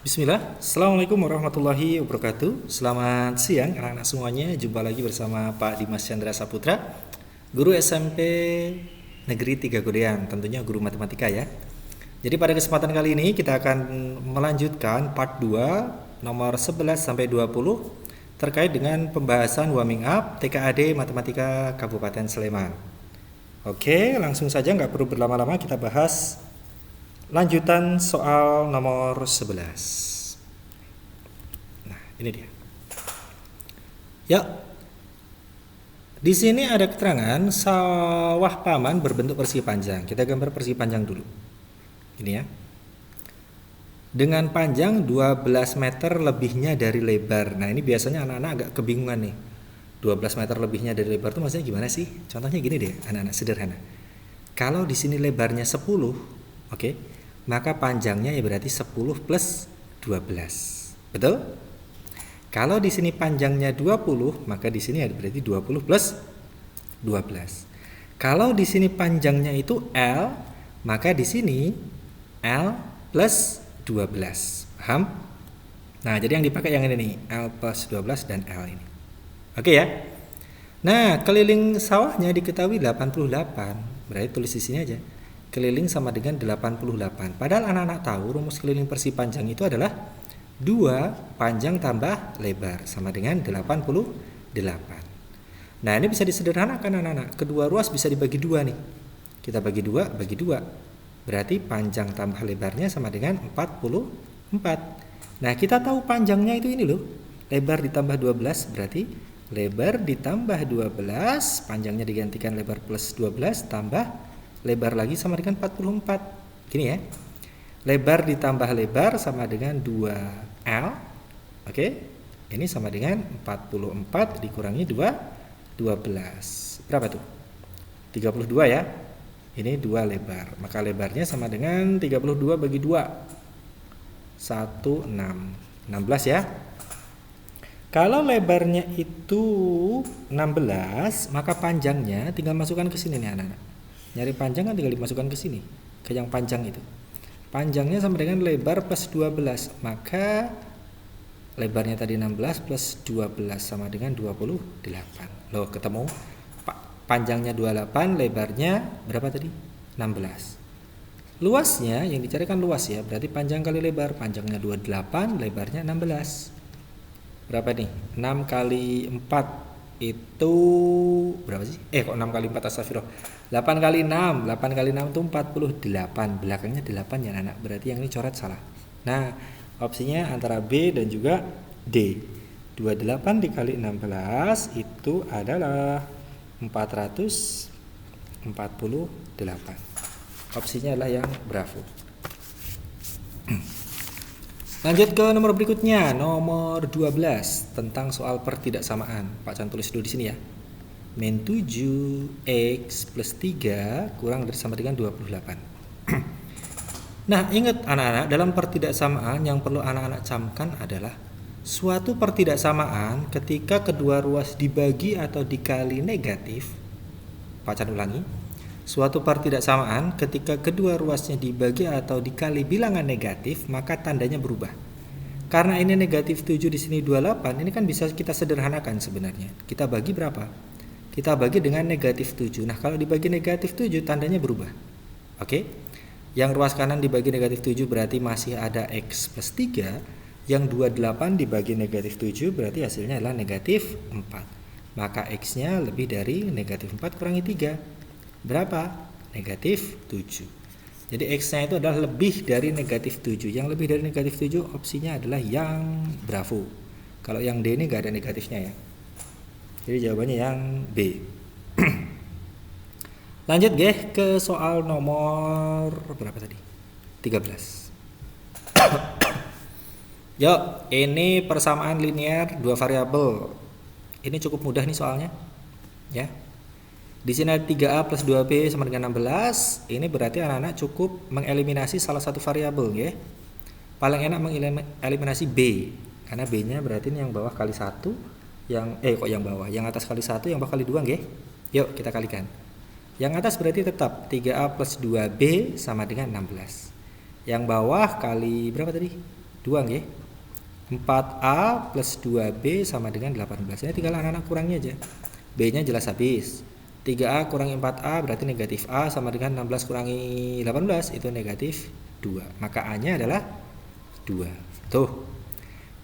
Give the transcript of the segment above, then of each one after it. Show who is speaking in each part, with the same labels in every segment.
Speaker 1: Bismillah, Assalamualaikum warahmatullahi wabarakatuh. Selamat siang anak-anak semuanya. Jumpa lagi bersama Pak Dimas Chandra Saputra, Guru SMP Negeri 3 Godean, tentunya guru matematika ya. Jadi pada kesempatan kali ini kita akan melanjutkan part 2 nomor 11 sampai 20 terkait dengan pembahasan warming up TKAD Matematika Kabupaten Sleman. Oke, langsung saja nggak perlu berlama-lama, kita bahas lanjutan soal nomor 11. Nah, ini dia. Ya. Di sini ada keterangan sawah paman berbentuk persegi panjang. Kita gambar persegi panjang dulu. Ini ya. Dengan panjang 12 meter lebihnya dari lebar. Nah, ini biasanya anak-anak agak kebingungan nih. 12 meter lebihnya dari lebar itu maksudnya gimana sih? Contohnya gini deh, anak-anak sederhana. Kalau di sini lebarnya 10, oke, maka panjangnya ya berarti 10 plus 12. Betul? Kalau di sini panjangnya 20, maka di sini berarti 20 plus 12. Kalau di sini panjangnya itu L, maka di sini L plus 12. Paham? Nah, jadi yang dipakai yang ini nih, L plus 12 dan L ini. Oke ya? Nah, keliling sawahnya diketahui 88. Berarti tulis di sini aja. Keliling sama dengan 88. Padahal anak-anak tahu rumus keliling persegi panjang itu adalah 2 panjang tambah lebar sama dengan 88. Nah, ini bisa disederhanakan anak-anak. Kedua ruas bisa dibagi 2 nih. Kita bagi 2, bagi 2. Berarti panjang tambah lebarnya sama dengan 44. Nah, kita tahu panjangnya itu ini loh. Lebar ditambah 12 berarti lebar ditambah 12, panjangnya digantikan lebar plus 12 tambah lebar lagi sama dengan 44. Gini ya. Lebar ditambah lebar sama dengan 2L. Oke. Ini sama dengan 44 dikurangi 2, 12. Berapa tuh? 32 ya. Ini 2 lebar. Maka lebarnya sama dengan 32 bagi 2. 16 ya. Kalau lebarnya itu 16, maka panjangnya tinggal masukkan ke sini nih anak-anak. Nyari panjang kan tinggal dimasukkan ke sini, ke yang panjang itu. Panjangnya sama dengan lebar plus 12, maka lebarnya tadi 16 plus 12 sama dengan 28. Loh, ketemu? Panjangnya 28, lebarnya berapa tadi? 16. Luasnya yang dicarikan luas ya, berarti panjang kali lebar. Panjangnya 28, lebarnya 16. Berapa nih? 6 kali 4 itu berapa sih? Kok 6 kali 4, astagfirullah. 8 kali 6, 8 kali 6 itu 48. Belakangnya 8 ya anak. Berarti yang ini coret salah. Nah, opsinya antara B dan juga D. 28 dikali 16 itu adalah 448. Opsinya adalah yang bravo. Lanjut ke nomor berikutnya, nomor 12 tentang soal pertidaksamaan. Pak Chan tulis dulu di sini ya. Min 7x plus 3 kurang dari sama dengan 28. Nah, ingat anak-anak, dalam pertidaksamaan yang perlu anak-anak camkan adalah suatu pertidaksamaan ketika kedua ruas dibagi atau dikali negatif. Pak Chan ulangi. Suatu pertidaksamaan ketika kedua ruasnya dibagi atau dikali bilangan negatif, maka tandanya berubah. Karena ini negatif 7 di sini 28, ini kan bisa kita sederhanakan sebenarnya. Kita bagi berapa? Kita bagi dengan negatif 7. Nah, kalau dibagi negatif 7 tandanya berubah. Oke? Yang ruas kanan dibagi negatif 7 berarti masih ada X plus 3. Yang 28 dibagi negatif 7 berarti hasilnya adalah negatif 4. Maka X-nya lebih dari negatif 4 kurangi 3. Berapa? Negatif 7. Jadi X-nya itu adalah lebih dari negatif 7. Yang lebih dari negatif 7 opsinya adalah yang bravo. Kalau yang D ini gak ada negatifnya ya. Jadi jawabannya yang B. Lanjut ke soal nomor berapa tadi? 13. Yuk, ini persamaan linear 2 variabel. Ini cukup mudah nih soalnya. Ya. Di sini ada 3A plus 2B sama dengan 16. Ini berarti anak-anak cukup mengeliminasi salah satu variabel ya. Paling enak mengeliminasi B. Karena B-nya berarti ini yang bawah kali 1, yang bawah, yang atas kali 1, yang bawah kali 2 nggih. Yuk kita kalikan. Yang atas berarti tetap 3A plus 2B sama dengan 16. Yang bawah kali berapa tadi? 2 nggih. 4A plus 2B sama dengan 18. Ini tinggal anak-anak kurangi aja. B-nya jelas habis. 3A kurangi 4A berarti negatif A sama dengan 16 kurangi 18 itu negatif 2. Maka A-nya adalah 2. Tuh.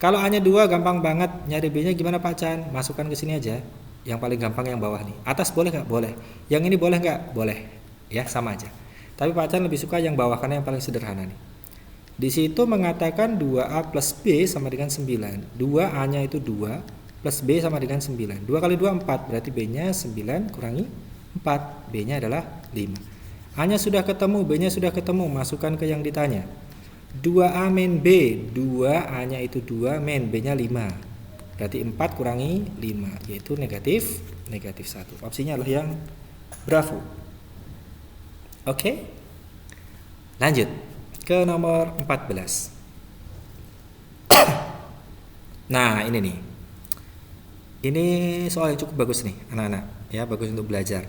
Speaker 1: Kalau A-nya 2 gampang banget. Nyari B-nya gimana Pak Chan? Masukkan ke sini aja. Yang paling gampang yang bawah nih. Atas boleh nggak? Boleh. Yang ini boleh nggak? Boleh. Ya, sama aja. Tapi Pak Chan lebih suka yang bawah karena yang paling sederhana nih. Di situ mengatakan 2A plus B sama dengan 9. 2A-nya itu 2 plus B sama dengan 9. 2 kali 2 4, berarti B-nya 9 kurangi 4. B-nya adalah 5. A-nya sudah ketemu, B-nya sudah ketemu, masukkan ke yang ditanya. 2A min B, 2A-nya itu 2 min B-nya 5. Berarti 4 kurangi 5, yaitu negatif 1. Opsinya adalah yang bravo. Oke? Lanjut ke nomor 14. Nah, ini nih. Ini soal yang cukup bagus nih, anak-anak. Ya, bagus untuk belajar.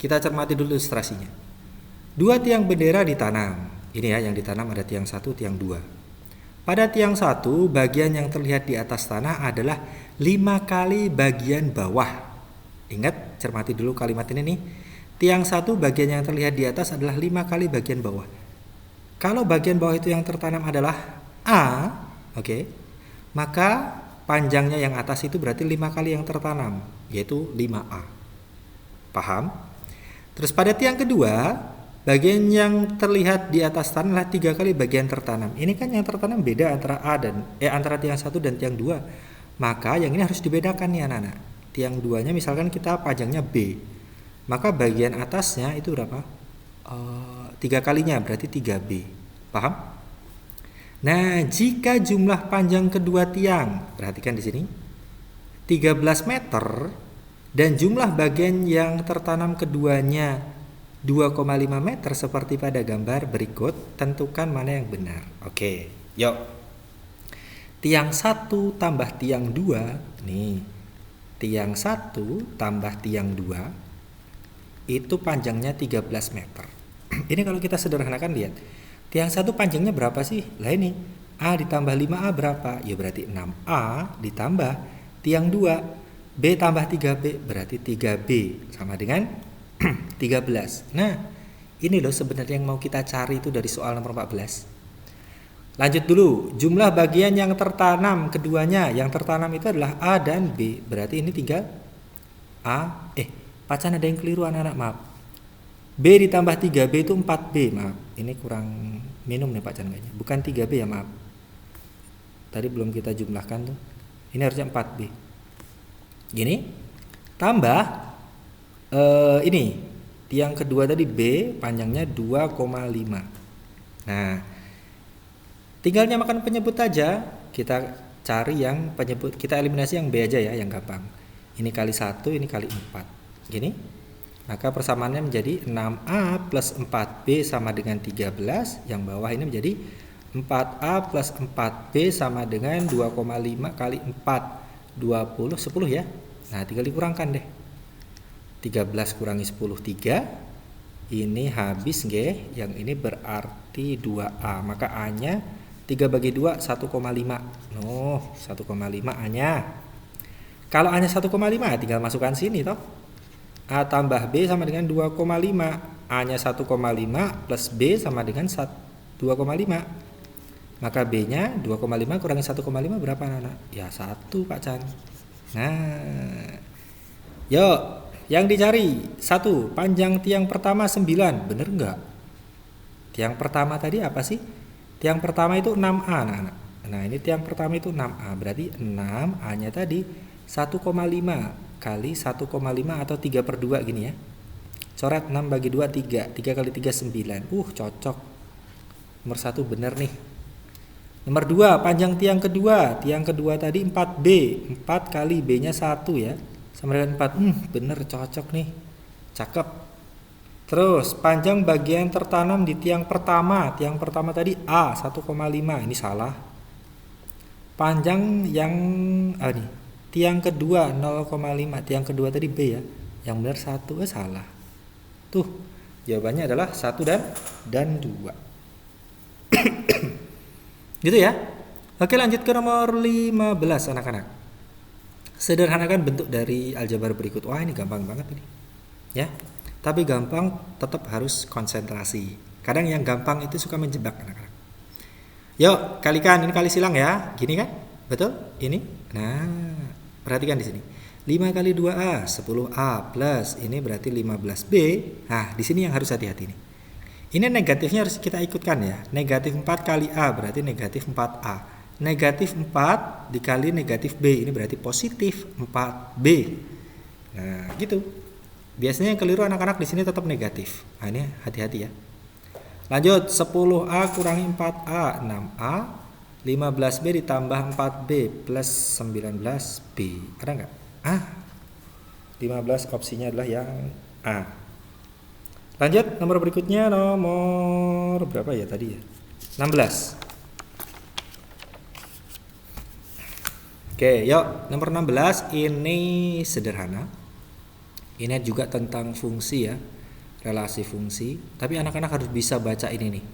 Speaker 1: Kita cermati dulu ilustrasinya. 2 tiang bendera ditanam. Ini ya, yang ditanam ada tiang 1, tiang 2. Pada tiang 1, bagian yang terlihat di atas tanah adalah 5 kali bagian bawah. Ingat, cermati dulu kalimat ini nih. Tiang 1, bagian yang terlihat di atas adalah 5 kali bagian bawah. Kalau bagian bawah itu yang tertanam adalah A, oke, maka panjangnya yang atas itu berarti 5 kali yang tertanam, yaitu 5A. Paham? Terus pada tiang kedua, bagian yang terlihat di atas tanah adalah 3 kali bagian tertanam. Ini kan yang tertanam beda antara antara tiang 1 dan tiang 2. Maka yang ini harus dibedakan nih anak-anak. Tiang 2-nya misalkan kita panjangnya B. Maka bagian atasnya itu berapa? 3 kalinya berarti 3B. Paham? Nah, jika jumlah panjang kedua tiang, perhatikan di sini, 13 meter dan jumlah bagian yang tertanam keduanya 2,5 meter seperti pada gambar berikut, tentukan mana yang benar. Oke, yuk. Tiang 1 tambah tiang 2, nih. Tiang 1 tambah tiang 2 itu panjangnya 13 meter. Ini kalau kita sederhanakan lihat. Tiang 1 panjangnya berapa sih? Lah ini A ditambah 5A berapa? Ya berarti 6A ditambah tiang 2 B tambah 3B berarti 3B sama dengan 13. Nah, ini loh sebenarnya yang mau kita cari itu dari soal nomor 14. Lanjut dulu. Jumlah bagian yang tertanam keduanya. Yang tertanam itu adalah A dan B. Berarti ini 3A. Pacan ada yang keliru anak-anak, maaf. B ditambah 3B itu 4B, maaf. Ini kurang minum nih Pak Chan kayaknya. Bukan 3B ya, maaf. Tadi belum kita jumlahkan tuh. Ini harusnya 4B. Gini. Tambah ini. Tiang kedua tadi B panjangnya 2,5. Nah, tinggal nyamakan penyebut aja. Kita cari yang penyebut, kita eliminasi yang B aja ya, yang gampang. Ini kali 1, ini kali 4. Gini. Maka persamaannya menjadi 6A plus 4B sama dengan 13. Yang bawah ini menjadi 4A plus 4B sama dengan 2,5 kali 4. 20, 10 ya. Nah, tinggal dikurangkan deh. 13 kurangi 10, 3. Ini habis nggih. Yang ini berarti 2A. Maka A-nya 3 bagi 2, 1,5. 1,5 A-nya. Kalau A-nya 1,5, tinggal masukkan sini toh. A tambah B sama dengan 2,5. A-nya 1,5 plus B sama dengan 2,5. Maka B-nya 2,5 kurangi 1,5 berapa anak-anak? Ya 1 Pak Chan. Nah, yuk yang dicari 1. Panjang tiang pertama 9. Bener nggak? Tiang pertama tadi apa sih? Tiang pertama itu 6A anak-anak. Nah ini tiang pertama itu 6A. Berarti 6 A-nya tadi 1,5 kali 1,5 atau 3/2 gini ya. Coret 6 bagi 2 3. 3 kali 3 9. Cocok. Nomor 1 bener nih. Nomor 2 panjang tiang kedua. Tiang kedua tadi 4B. 4 kali B-nya 1 ya. Sama dengan 4. Bener cocok nih. Cakep. Terus panjang bagian tertanam di tiang pertama. Tiang pertama tadi A 1,5. Ini salah. Panjang yang nih. Tiang kedua 0,5. Tiang kedua tadi B ya. Yang benar 1, salah. Tuh, jawabannya adalah 1 dan 2. Gitu ya. Oke, lanjut ke nomor 15 anak-anak. Sederhanakan bentuk dari aljabar berikut. Wah, ini gampang banget ini. Ya. Tapi gampang tetap harus konsentrasi. Kadang yang gampang itu suka menjebak anak-anak. Yuk, kalikan, ini kali silang ya. Gini kan? Betul? Ini. Nah, perhatikan di sini. 5 kali 2A, 10A plus ini berarti 15B. Nah, di sini yang harus hati-hati nih. Ini negatifnya harus kita ikutkan ya. Negatif 4 kali A berarti negatif 4A. Negatif 4 dikali negatif B, ini berarti positif 4B. Nah, gitu. Biasanya yang keliru anak-anak di sini tetap negatif. Nah, ini hati-hati ya. Lanjut, 10A kurangi 4A, 6A. 15B ditambah 4B plus 19B. Ada nggak? 15 opsinya adalah yang A. Lanjut, nomor berikutnya nomor berapa ya tadi ya? 16. Oke, yuk nomor 16 ini sederhana. Ini juga tentang fungsi ya, relasi fungsi. Tapi anak-anak harus bisa baca ini nih,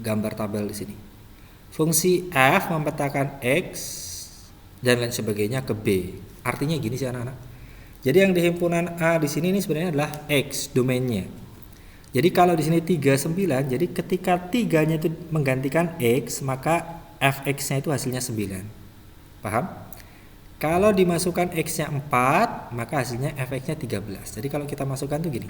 Speaker 1: gambar tabel di sini. Fungsi f memetakan x dan lain sebagainya ke b. Artinya gini sih anak-anak. Jadi yang di himpunan A di sini ini sebenarnya adalah x domainnya. Jadi kalau di sini 39, jadi ketika 3-nya itu menggantikan x, maka fx-nya itu hasilnya 9. Paham? Kalau dimasukkan x-nya 4, maka hasilnya fx-nya 13. Jadi kalau kita masukkan tuh gini.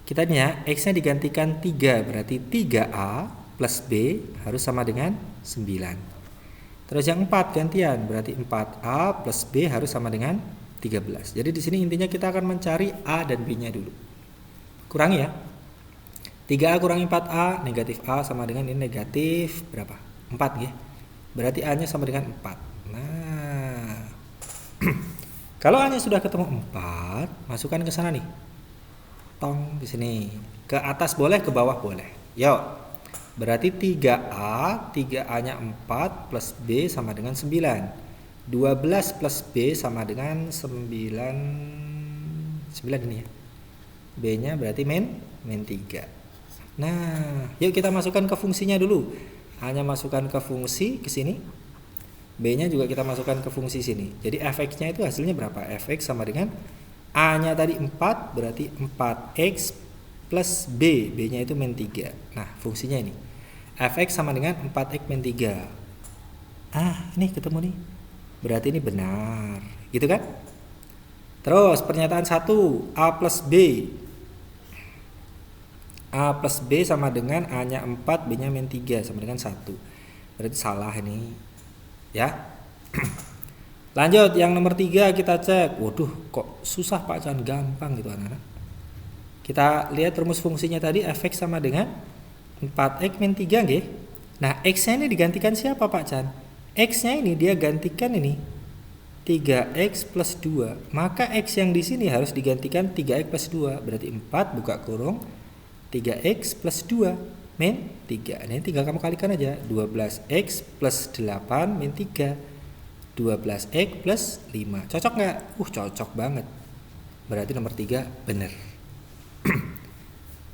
Speaker 1: Kitanya x-nya digantikan 3, berarti 3a plus b harus sama dengan 9. Terus yang 4 gantian, berarti 4a plus b harus sama dengan 13. Jadi di sini intinya kita akan mencari a dan b-nya dulu. Kurangi ya. 3a kurangi 4a, negatif a sama dengan ini negatif berapa? 4 ya. Berarti a-nya sama dengan 4. Nah, kalau A-nya sudah ketemu 4, masukkan ke sana nih. Tong di sini. Ke atas boleh, ke bawah boleh. Yuk. Berarti 3A, 3A-nya 4 plus B sama dengan 9. 12 plus B sama dengan 9 ini ya. B-nya berarti min 3. Nah, yuk kita masukkan ke fungsinya dulu. A-nya masukkan ke fungsi ke sini. B-nya juga kita masukkan ke fungsi sini. Jadi fx-nya itu hasilnya berapa? Fx sama dengan A-nya tadi 4, berarti 4x plus B. B-nya itu min 3. Nah, fungsinya ini. Fx sama dengan 4x min 3. Ini ketemu nih. Berarti ini benar. Gitu kan? Terus pernyataan 1, A plus B. A plus B sama dengan A-nya 4, B-nya min 3 sama dengan 1. Berarti salah ini. Ya. Lanjut yang nomor 3 kita cek. Waduh, kok susah Pak Chan, gampang gitu anak-anak. Kita lihat rumus fungsinya tadi fx sama dengan 4x min 3 nggih. Nah, x-nya ini digantikan siapa Pak Chan? X-nya ini dia gantikan ini 3x plus 2. Maka x yang di sini harus digantikan 3x plus 2. Berarti 4 buka kurung 3x plus 2 min 3. Ini tinggal kamu kalikan aja. 12x plus 8 min 3. 12x plus 5. Cocok nggak? Cocok banget. Berarti nomor 3 benar.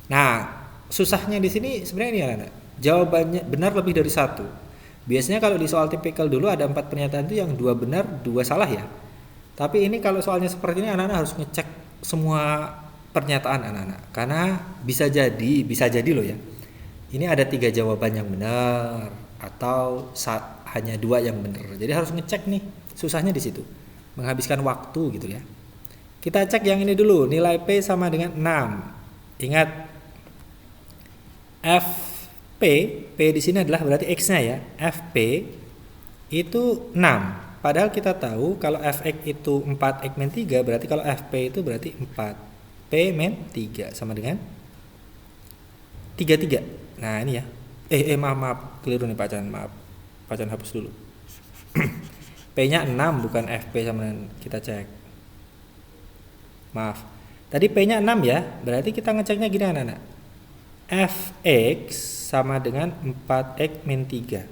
Speaker 1: Nah, susahnya di sini sebenarnya ini anak-anak. Jawabannya benar lebih dari 1. Biasanya kalau di soal tipikal dulu ada 4 pernyataan itu yang 2 benar, 2 salah ya. Tapi ini kalau soalnya seperti ini anak-anak harus ngecek semua pernyataan anak-anak. Karena bisa jadi loh ya. Ini ada 3 jawaban yang benar atau hanya 2 yang benar. Jadi harus ngecek nih. Susahnya di situ. Menghabiskan waktu gitu ya. Kita cek yang ini dulu. Nilai P sama dengan 6. Ingat FP, P di sini adalah berarti X-nya ya. FP itu 6. Padahal kita tahu kalau Fx itu 4x min 3, berarti kalau Fp itu berarti 4. P min 3 sama dengan 33. Nah ini ya. Maaf, keliru nih Pak Chan, maaf. Pak Chan hapus dulu. P-nya 6 bukan FP sama dengan kita cek. Maaf. Tadi P-nya 6 ya. Berarti kita ngeceknya gini anak-anak. Fx sama dengan 4x min 3.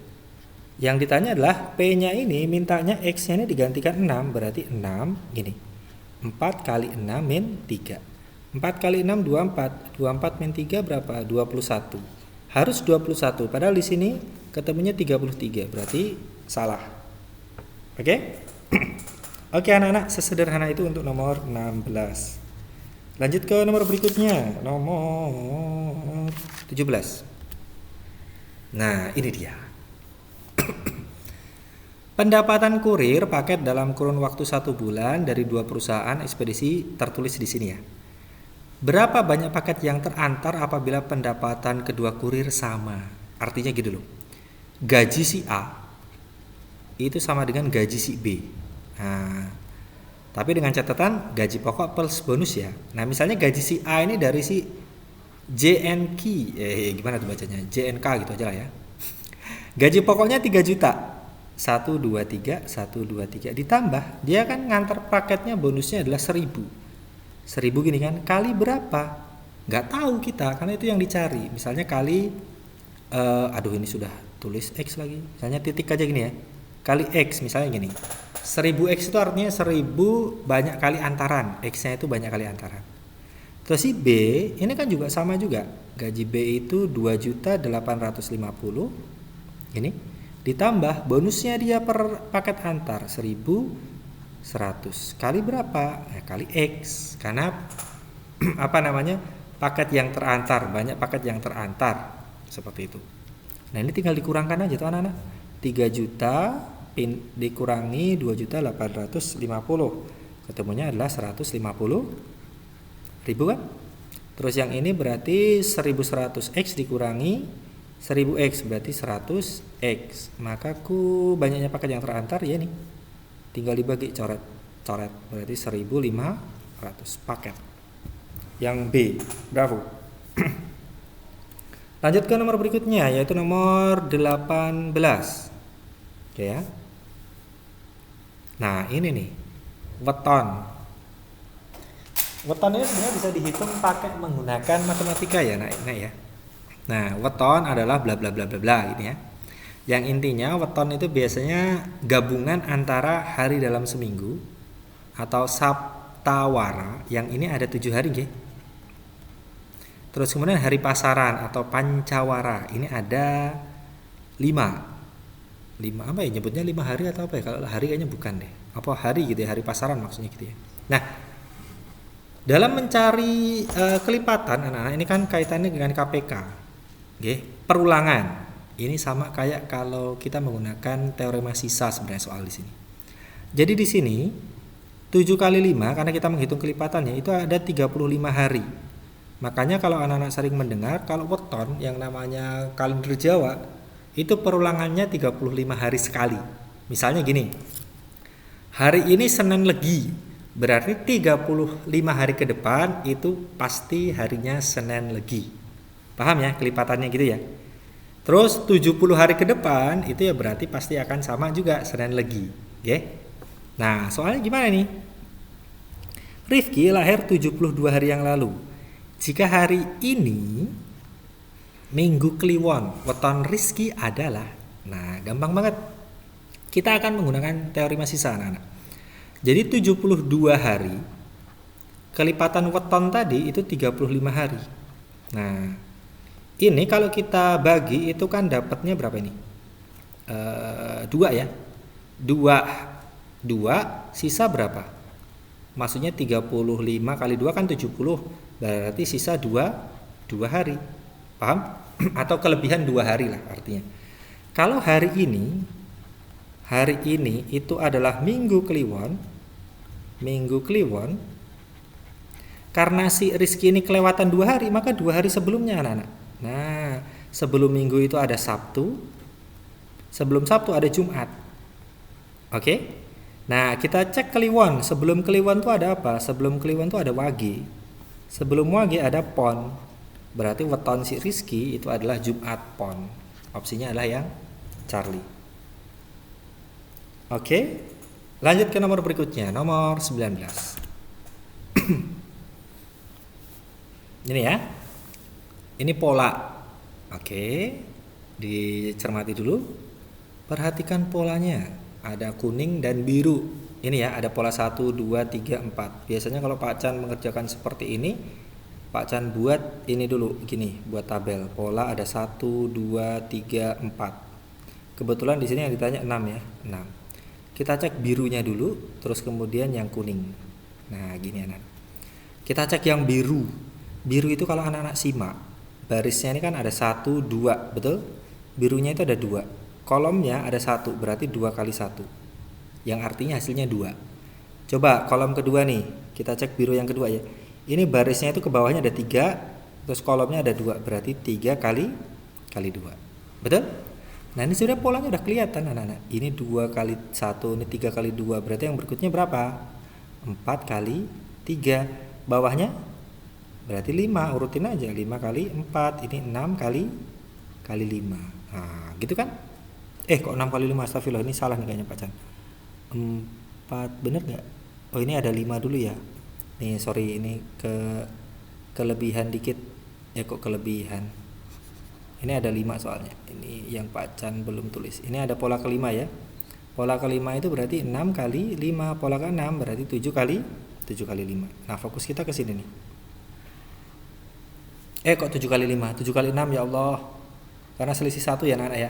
Speaker 1: Yang ditanya adalah P-nya ini mintanya X-nya ini digantikan 6. Berarti 6 gini. 4 kali 6 min 3. 4 kali 6 24. 24 min 3 berapa? 21. Harus 21. Padahal di sini ketemunya 33, berarti salah. Oke? Oke anak-anak, sesederhana itu untuk nomor 16. Lanjut ke nomor berikutnya, nomor 17. Nah, ini dia. Pendapatan kurir paket dalam kurun waktu 1 bulan dari 2 perusahaan ekspedisi tertulis di sini ya. Berapa banyak paket yang terantar apabila pendapatan kedua kurir sama? Artinya gitu loh. Gaji si A itu sama dengan gaji si B. Nah, tapi dengan catatan gaji pokok plus bonus ya. Nah, misalnya gaji si A ini dari si JNK, gimana tuh bacanya? JNK gitu aja lah ya. Gaji pokoknya 3 juta. 1 2 3 1 2 3 ditambah dia kan ngantar paketnya bonusnya adalah 1000 gini kan, kali berapa nggak tahu kita karena itu yang dicari. Misalnya kali ini sudah tulis X lagi, misalnya titik aja gini ya, kali X misalnya gini, 1000X itu artinya 1000 banyak kali antaran, X nya itu banyak kali antaran. Terus si B ini kan juga sama juga, gaji B itu 2.850 ini ditambah bonusnya dia per paket antar 1100 kali berapa? Ya, kali X, karena paket yang terantar, banyak paket yang terantar seperti itu. Nah, ini tinggal dikurangkan aja tuh anak-anak. 3 juta dikurangi 2.850, ketemunya adalah 150.000 kan? Terus yang ini berarti 1100X dikurangi 1000X berarti 100X. Maka banyaknya paket yang terantar ya nih. Tinggal dibagi coret berarti 1500 paket. Yang B, bravo. Lanjut ke nomor berikutnya yaitu nomor 18. Oke ya. Nah, ini nih. Weton. Weton ini sebenarnya bisa dihitung pakai menggunakan matematika ya, nah ya. Nah, weton adalah bla bla bla bla bla gitu ya. Yang intinya weton itu biasanya gabungan antara hari dalam seminggu atau saptawara, yang ini ada 7 hari nggih. Terus kemudian hari pasaran atau pancawara, ini ada 5 apa ya nyebutnya, 5 hari atau apa ya? Kalau hari kayaknya bukan deh. Apa hari gitu ya, hari pasaran maksudnya gitu ya. Nah, dalam mencari kelipatan anak-anak ini kan kaitannya dengan KPK. Oke, perulangan. Ini sama kayak kalau kita menggunakan teorema sisa sebenarnya soal di sini. Jadi di sini 7 kali 5 karena kita menghitung kelipatannya itu ada 35 hari. Makanya kalau anak-anak sering mendengar kalau weton yang namanya kalender Jawa itu perulangannya 35 hari sekali. Misalnya gini. Hari ini Senin Legi, berarti 35 hari ke depan itu pasti harinya Senin Legi. Paham ya kelipatannya gitu ya. Terus 70 hari ke depan itu ya berarti pasti akan sama juga Senin Legi. Oke. Nah, soalnya gimana nih? Rifki lahir 72 hari yang lalu. Jika hari ini Minggu Kliwon, weton Rizky adalah, nah gampang banget. Kita akan menggunakan teori sisa anak-anak. Jadi 72 hari kelipatan weton tadi itu 35 hari. Nah, ini kalau kita bagi itu kan dapatnya berapa ini? 2 ya. 2 sisa berapa? Maksudnya 35 kali 2 kan 70. Berarti sisa 2 hari. Paham? Atau kelebihan 2 hari lah artinya. Kalau hari ini itu adalah Minggu Kliwon. Karena si Rizky ini kelewatan 2 hari, maka 2 hari sebelumnya anak-anak. Nah, sebelum Minggu itu ada Sabtu, sebelum Sabtu ada Jumat. Oke? Nah, kita cek Kliwon. Sebelum Kliwon itu ada apa? Sebelum Kliwon itu ada Wage. Sebelum Wage ada Pon. Berarti weton si Rizky itu adalah Jumat Pon. Opsinya adalah yang Charlie. Oke? Lanjut ke nomor berikutnya, nomor 19. Ini ya. Ini pola. Oke. Dicermati dulu. Perhatikan polanya. Ada kuning dan biru. Ini ya, ada pola 1 2 3 4. Biasanya kalau Pak Chan mengerjakan seperti ini, Pak Chan buat ini dulu gini, buat tabel. Pola ada 1 2 3 4. Kebetulan di sini yang ditanya 6 ya, 6. Kita cek birunya dulu, terus kemudian yang kuning. Nah, gini anak. Kita cek yang biru. Biru itu kalau anak-anak simak, barisnya ini kan ada 1, 2, betul? Birunya itu ada 2. Kolomnya ada 1, berarti 2 kali 1. Yang artinya hasilnya 2. Coba kolom kedua nih, kita cek biru yang kedua ya. Ini barisnya itu ke bawahnya ada 3, terus kolomnya ada 2, berarti 3 kali 2. Betul? Nah, ini sudah polanya udah kelihatan anak-anak. Ini 2 kali 1, ini 3 kali 2. Berarti yang berikutnya berapa? 4 kali 3. Bawahnya berarti 5. Urutin aja. 5 kali 4. Ini 6 kali 5. Nah, gitu kan? Kok 6 kali 5? Astagfirullah, ini salah nih kayaknya Pak Chan. 4, bener gak? Oh, ini ada 5 dulu ya. Nih, sorry, ini kelebihan dikit. Ya, kok kelebihan? Ini ada 5 soalnya. Ini yang Pak Chan belum tulis. Ini ada pola kelima ya. Pola kelima itu berarti 6 kali 5. Pola ke-6 berarti 7 kali 5. Nah, fokus kita ke sini nih. Kok 7 kali 5? 7 kali 6 ya Allah. Karena selisih 1 ya anak-anak ya.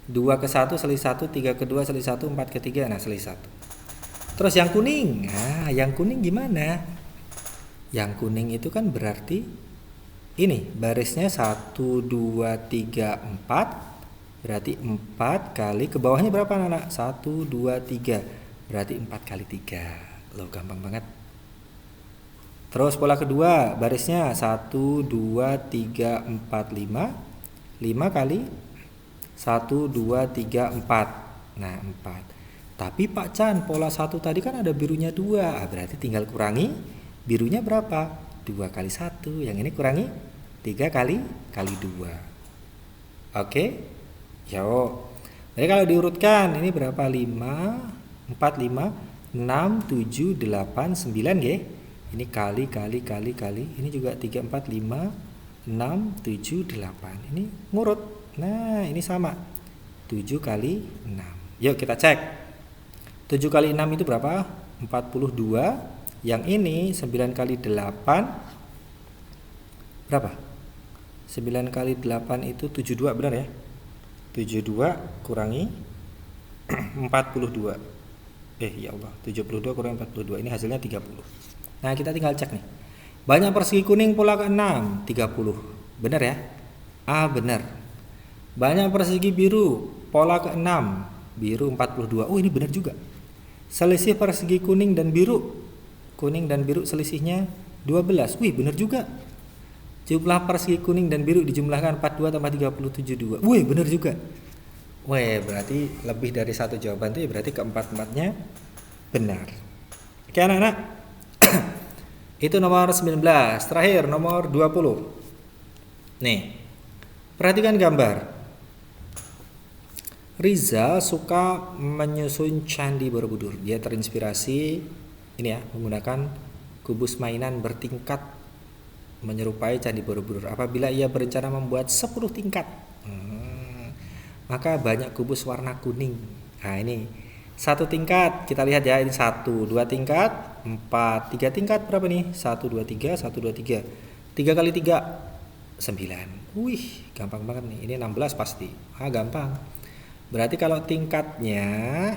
Speaker 1: 2 ke 1 selisih 1, 3 ke 2 selisih 1, 4 ke 3, nah selisih 1. Terus yang kuning. Nah, yang kuning gimana? Yang kuning itu kan berarti ini barisnya 1, 2, 3, 4. Berarti 4 kali ke bawahnya berapa anak-anak? 1, 2, 3. Berarti 4 kali 3. Loh, gampang banget. Terus pola kedua, barisnya 1, 2, 3, 4, 5. 5 kali 1, 2, 3, 4. Nah, 4. Tapi Pak Chan, pola 1 tadi kan ada birunya 2. Berarti tinggal kurangi birunya berapa? 2 kali 1. Yang ini kurangi 3 kali 2. Oke? Yo. Jadi kalau diurutkan ini berapa? 5, 4, 5, 6, 7, 8, 9 ya. Ini kali. Ini juga 3, 4, 5, 6, 7, 8. Ini ngurut. Nah, ini sama. 7 kali 6. Yuk kita cek. 7 kali 6 itu berapa? 42. Yang ini 9 kali 8 berapa? 9 kali 8 itu 72, benar ya? 72 kurangi 42. Ya Allah, 72 kurangi 42. Ini hasilnya 30. Nah, kita tinggal cek nih. Banyak persegi kuning pola ke-6, 30. Benar ya? Benar. Banyak persegi biru pola ke-6, biru 42. Oh, ini benar juga. Selisih persegi kuning dan biru. Kuning dan biru selisihnya 12. Wih, benar juga. Jumlah persegi kuning dan biru dijumlahkan 42 tambah 30, 72. Wih, benar juga. Wih, berarti lebih dari satu jawaban itu ya, berarti keempat-empatnya benar. Oke anak-anak. Itu nomor 19. Terakhir nomor 20. Nih, perhatikan gambar. Rizal suka menyusun candi Borobudur. Dia terinspirasi ini ya, menggunakan kubus mainan bertingkat menyerupai candi Borobudur. Apabila ia berencana membuat 10 tingkat, maka banyak kubus warna kuning. Nah, ini 1 tingkat, kita lihat ya, ini 1, 2 tingkat, 4, 3 tingkat berapa nih? 1, 2, 3, 1, 2, 3. 3 kali 3, 9. Wih, gampang banget nih. Ini 16 pasti. Gampang. Berarti kalau tingkatnya,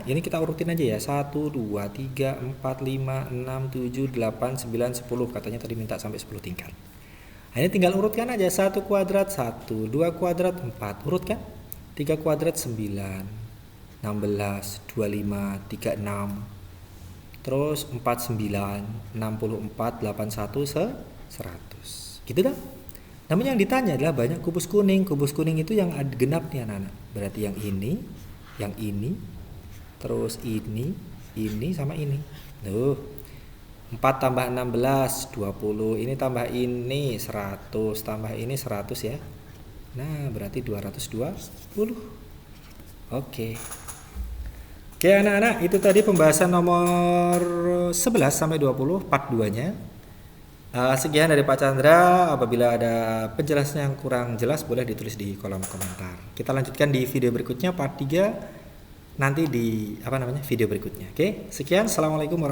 Speaker 1: ini kita urutin aja ya. 1, 2, 3, 4, 5, 6, 7, 8, 9, 10. Katanya tadi minta sampai 10 tingkat. Nah, ini tinggal urutkan aja. 1 kuadrat 1, 2 kuadrat 4. Urutkan. 3 kuadrat 9, 16, 25, 36. Terus 49, 64, 81, 100. Gitu dah. Namun yang ditanya adalah banyak kubus kuning. Kubus kuning itu yang genap nih anak-anak. Berarti yang ini, terus ini sama ini. Tuh. 4 tambah 16, 20. Ini tambah ini 100, tambah ini 100 ya. Nah, berarti 220. Oke. Oke anak-anak, itu tadi pembahasan nomor 11 sampai 20 part 2-nya. Sekian dari Pak Chandra. Apabila ada penjelasan yang kurang jelas boleh ditulis di kolom komentar. Kita lanjutkan di video berikutnya part 3 nanti di video berikutnya. Oke, sekian. Assalamualaikum warahmatullahi wabarakatuh.